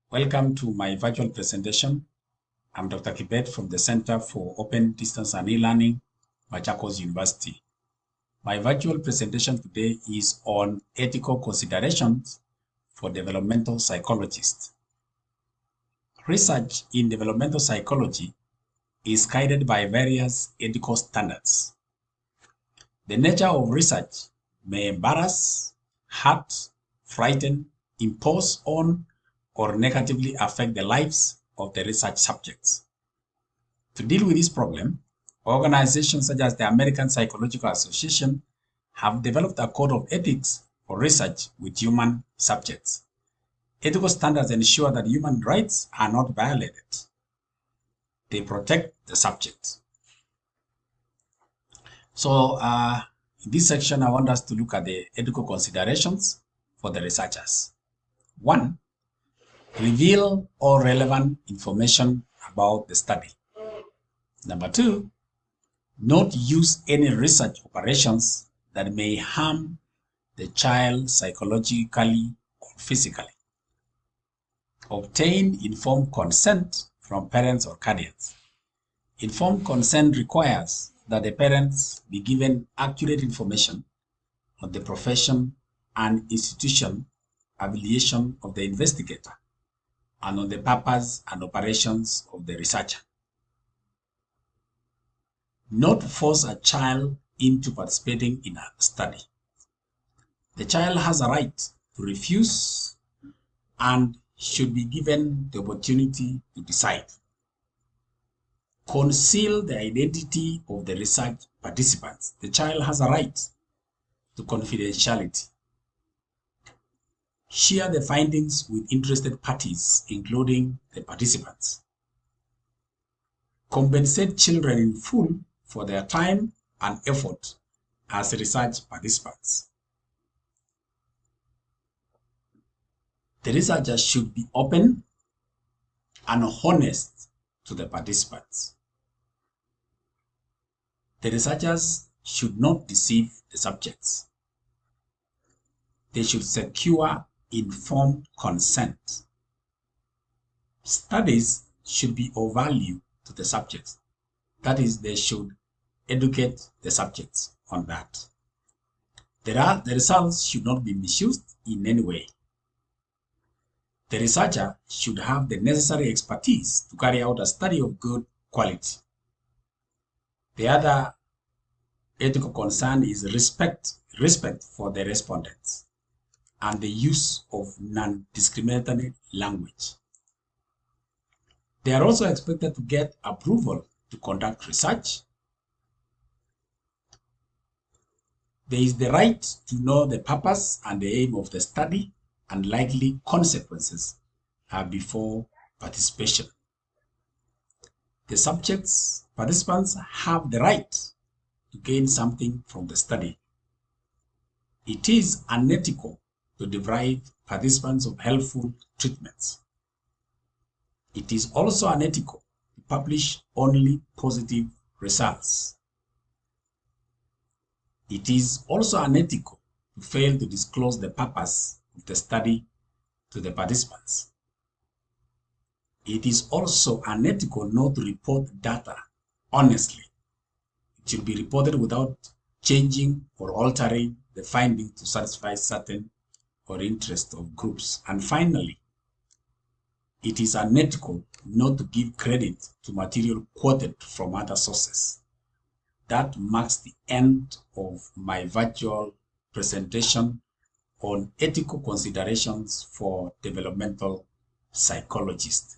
Welcome to my virtual presentation. I'm Dr. Kibet from the Center for Open Distance and E-Learning, Machakos University. My virtual presentation today is on ethical considerations for developmental psychologists. Research in developmental psychology is guided by various ethical standards. The nature of research may embarrass, hurt, frighten, impose on, or negatively affect the lives of the research subjects. To deal with this problem, organizations such as the American Psychological Association have developed a code of ethics for research with human subjects. Ethical standards ensure that human rights are not violated. They protect the subject. So in this section, I want us to look at the ethical considerations for the researchers. 1. Reveal all relevant information about the study. Number 2, not use any research operations that may harm the child psychologically or physically. Obtain informed consent from parents or guardians. Informed consent requires that the parents be given accurate information on the profession and institution affiliation of the investigator, and on the purpose and operations of the researcher. Not force a child into participating in a study. The child has a right to refuse and should be given the opportunity to decide. Conceal the identity of the research participants. The child has a right to confidentiality. Share the findings with interested parties, including the participants. Compensate children in full for their time and effort as research participants. The researchers should be open and honest to the participants. The researchers should not deceive the subjects. They should secure informed consent. Studies should be of value to the subjects. That is, they should educate the subjects on that. The results should not be misused in any way. The researcher should have the necessary expertise to carry out a study of good quality. The other ethical concern is respect for the respondents and the use of non-discriminatory language. They are also expected to get approval to conduct research. There is the right to know the purpose and the aim of the study and likely consequences before participation. The participants have the right to gain something from the study. It is unethical to deprive participants of helpful treatments. It is also unethical to publish only positive results. It is also unethical to fail to disclose the purpose of the study to the participants. It is also unethical not to report data honestly. It should be reported without changing or altering the findings to satisfy certain or interest of groups. And finally, it is unethical not to give credit to material quoted from other sources. That marks the end of my virtual presentation on ethical considerations for developmental psychologists.